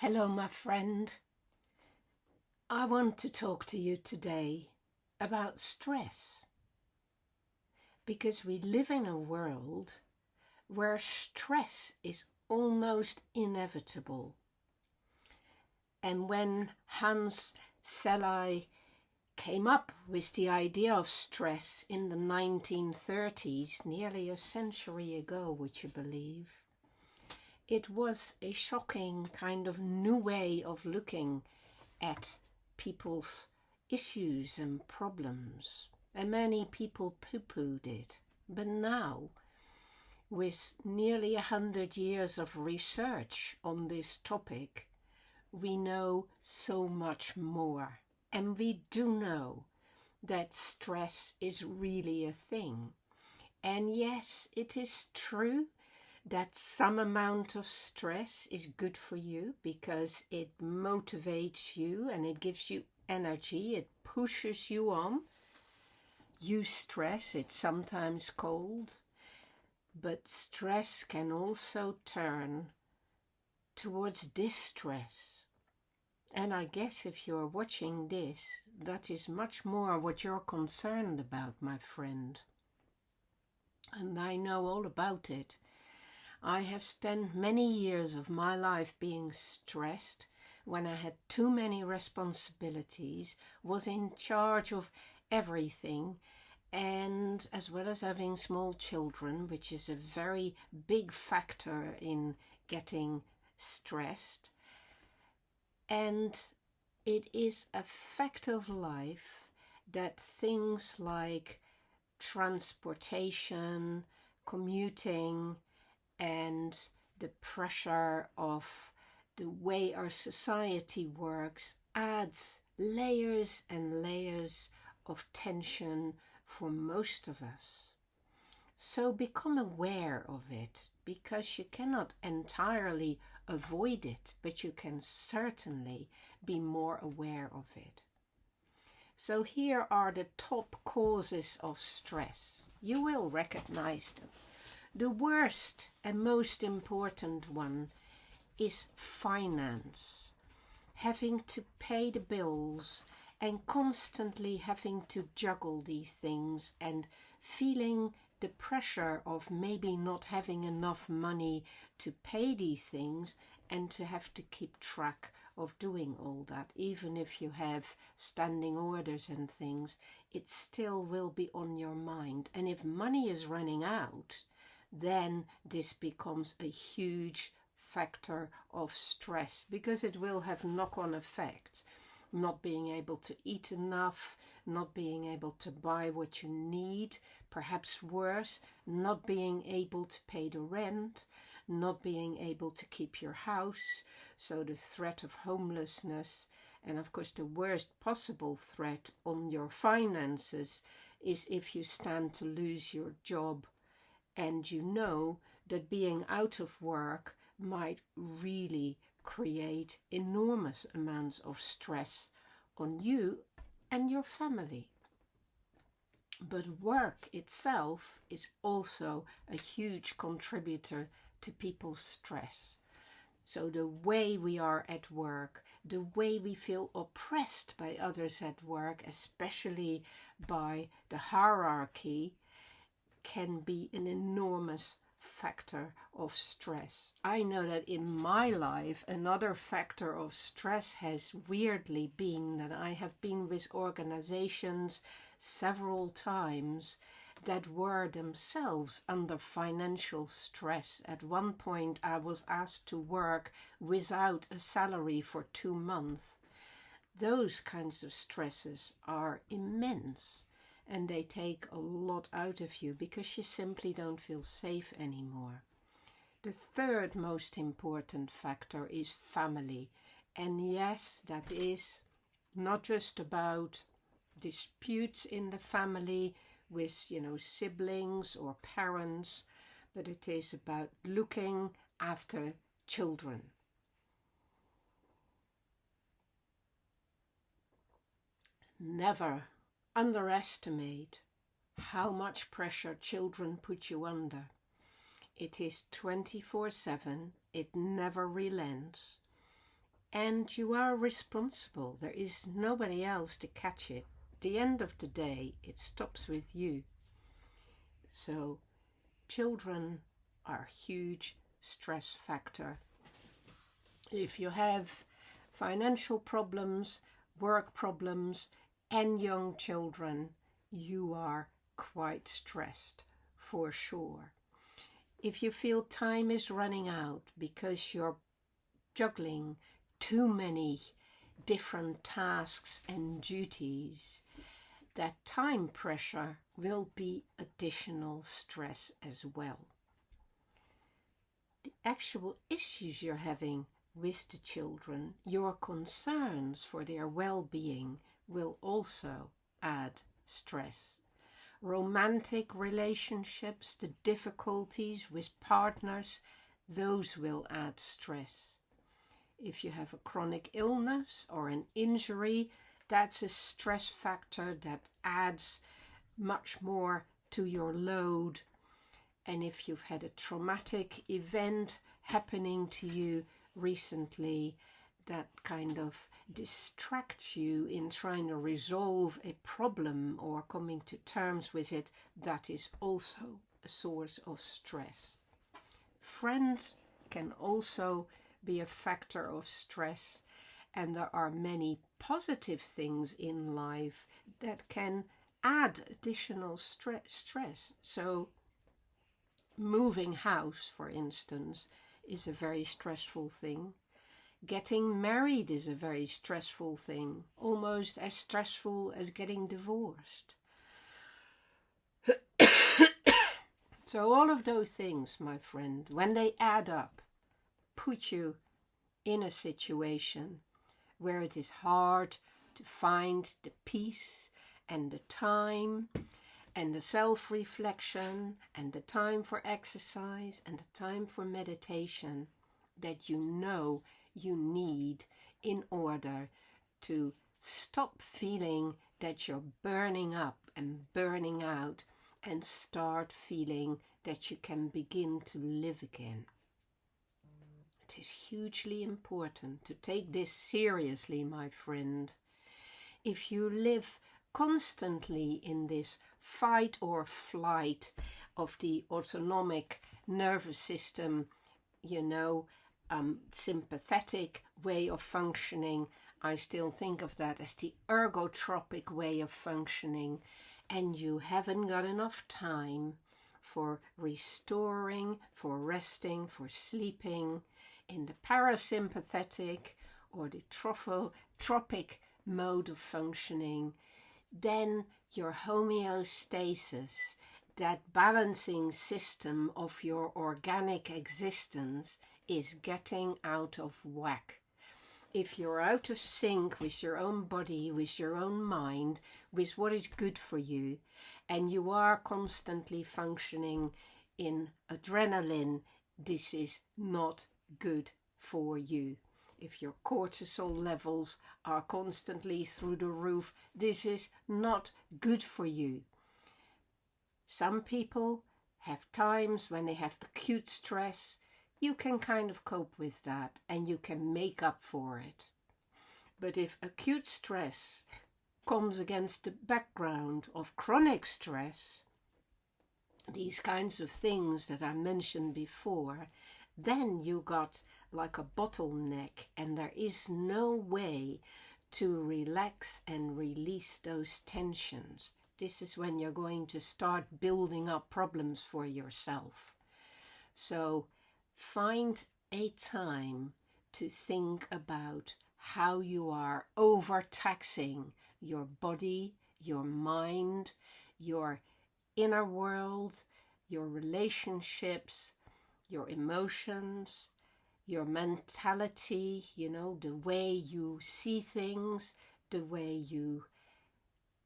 Hello, my friend. I want to talk to you today about stress because we live in a world where stress is almost inevitable. And when Hans Selye came up with the idea of stress in the 1930s, nearly a century ago, would you believe? It was a shocking kind of new way of looking at people's issues and problems. And many people poo-pooed it. But now, with nearly 100 years of research on this topic, we know so much more. And we do know that stress is really a thing. And yes, it is true that some amount of stress is good for you because it motivates you and it gives you energy, it pushes you on. Eustress, it's sometimes called, but stress can also turn towards distress. And I guess if you're watching this, that is much more what you're concerned about, my friend. And I know all about it. I have spent many years of my life being stressed when I had too many responsibilities, was in charge of everything, and as well as having small children, which is a very big factor in getting stressed. And it is a fact of life that things like transportation, commuting, and the pressure of the way our society works adds layers and layers of tension for most of us. So become aware of it, because you cannot entirely avoid it, but you can certainly be more aware of it. So here are the top causes of stress. You will recognize them. The worst and most important one is finance. Having to pay the bills and constantly having to juggle these things and feeling the pressure of maybe not having enough money to pay these things and to have to keep track of doing all that. Even if you have standing orders and things, it still will be on your mind. And if money is running out, then this becomes a huge factor of stress because it will have knock-on effects. Not being able to eat enough, not being able to buy what you need, perhaps worse, not being able to pay the rent, not being able to keep your house, so the threat of homelessness, and of course the worst possible threat on your finances is if you stand to lose your job. And you know that being out of work might really create enormous amounts of stress on you and your family. But work itself is also a huge contributor to people's stress. So the way we are at work, the way we feel oppressed by others at work, especially by the hierarchy, can be an enormous factor of stress. I know that in my life another factor of stress has weirdly been that I have been with organizations several times that were themselves under financial stress. At one point I was asked to work without a salary for 2 months. Those kinds of stresses are immense. And they take a lot out of you because you simply don't feel safe anymore. The third most important factor is family. And yes, that is not just about disputes in the family with, siblings or parents, but it is about looking after children. Never underestimate how much pressure children put you under. It is 24/7, it never relents, and you are responsible. There is nobody else to catch it. At the end of the day, it stops with you. So children are a huge stress factor. If you have financial problems, work problems, and young children, you are quite stressed for sure. If you feel time is running out because you're juggling too many different tasks and duties, that time pressure will be additional stress as well. The actual issues you're having with the children, your concerns for their well-being, will also add stress. Romantic relationships, the difficulties with partners, those will add stress. If you have a chronic illness or an injury, that's a stress factor that adds much more to your load. And if you've had a traumatic event happening to you recently, that kind of distracts you in trying to resolve a problem or coming to terms with it, that is also a source of stress. Friends can also be a factor of stress, and there are many positive things in life that can add additional stress. So moving house, for instance, is a very stressful thing. Getting married is a very stressful thing, almost as stressful as getting divorced. So all of those things, my friend, when they add up, put you in a situation where it is hard to find the peace and the time and the self-reflection and the time for exercise and the time for meditation that you know you need in order to stop feeling that you're burning up and burning out and start feeling that you can begin to live again. It is hugely important to take this seriously, my friend. If you live constantly in this fight or flight of the autonomic nervous system, sympathetic way of functioning, I still think of that as the ergotropic way of functioning, and you haven't got enough time for restoring, for resting, for sleeping in the parasympathetic or the tropic mode of functioning, then your homeostasis, that balancing system of your organic existence, is getting out of whack. If you're out of sync with your own body, with your own mind, with what is good for you, and you are constantly functioning in adrenaline, this is not good for you. If your cortisol levels are constantly through the roof, this is not good for you. Some people have times when they have acute stress. You can kind of cope with that and you can make up for it. But if acute stress comes against the background of chronic stress, these kinds of things that I mentioned before, then you got like a bottleneck and there is no way to relax and release those tensions. This is when you're going to start building up problems for yourself. So find a time to think about how you are overtaxing your body, your mind, your inner world, your relationships, your emotions, your mentality, the way you see things, the way you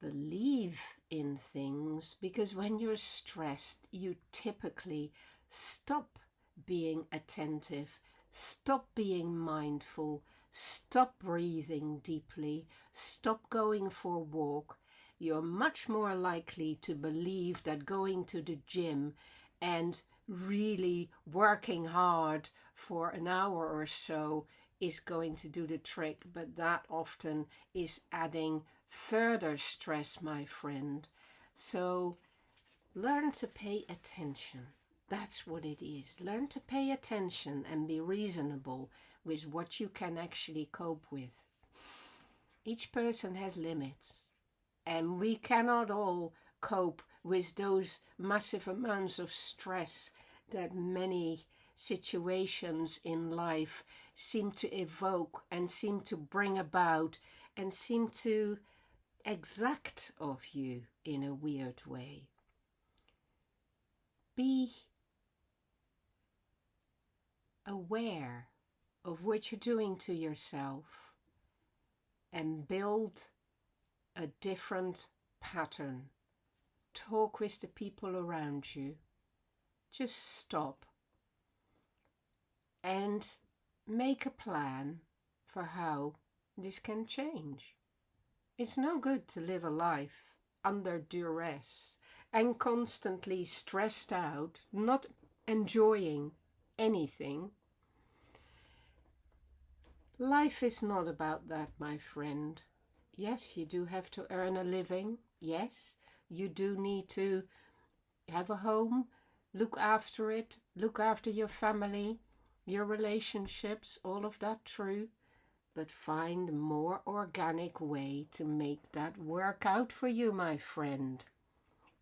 believe in things. Because when you're stressed, you typically stop being attentive, stop being mindful, stop breathing deeply, stop going for a walk. You're much more likely to believe that going to the gym and really working hard for an hour or so is going to do the trick, but that often is adding further stress, my friend. So learn to pay attention. That's what it is. Learn to pay attention and be reasonable with what you can actually cope with. Each person has limits, and we cannot all cope with those massive amounts of stress that many situations in life seem to evoke and seem to bring about and seem to exact of you in a weird way. Be aware of what you're doing to yourself and build a different pattern. Talk with the people around you. Just stop and make a plan for how this can change. It's no good to live a life under duress and constantly stressed out, not enjoying anything. Life is not about that, my friend. Yes, you do have to earn a living. Yes, you do need to have a home, look after it, look after your family, your relationships, all of that true. But find a more organic way to make that work out for you, my friend.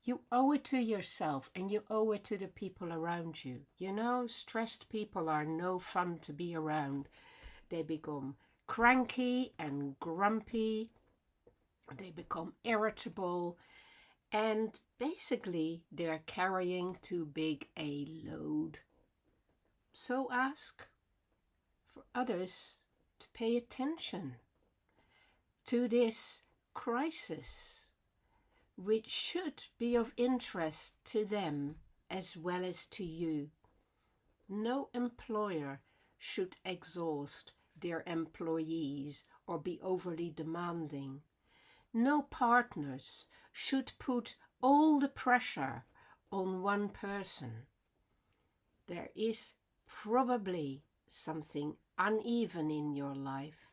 You owe it to yourself and you owe it to the people around you. You know, stressed people are no fun to be around. They become cranky and grumpy. They become irritable. And basically, they're carrying too big a load. So ask for others to pay attention to this crisis, which should be of interest to them as well as to you. No employer should exhaust their employees or be overly demanding. No partners should put all the pressure on one person. There is probably something uneven in your life,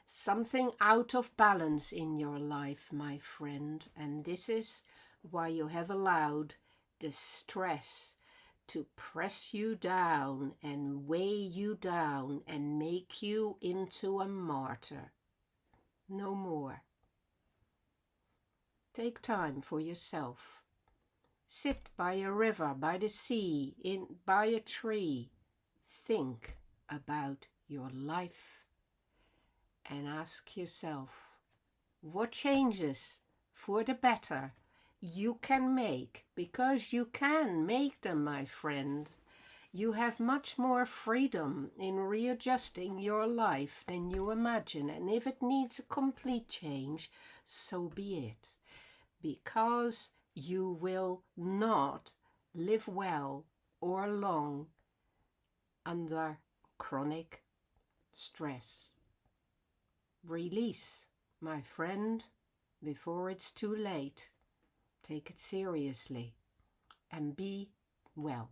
something out of balance in your life, my friend, and this is why you have allowed the stress to press you down and weigh you down and make you into a martyr. No more. Take time for yourself. Sit by a river, by the sea, by a tree. Think about your life and ask yourself what changes for the better you can make, because you can make them, my friend. You have much more freedom in readjusting your life than you imagine, and if it needs a complete change, so be it, because you will not live well or long under chronic stress. Release, my friend, before it's too late. Take it seriously and be well.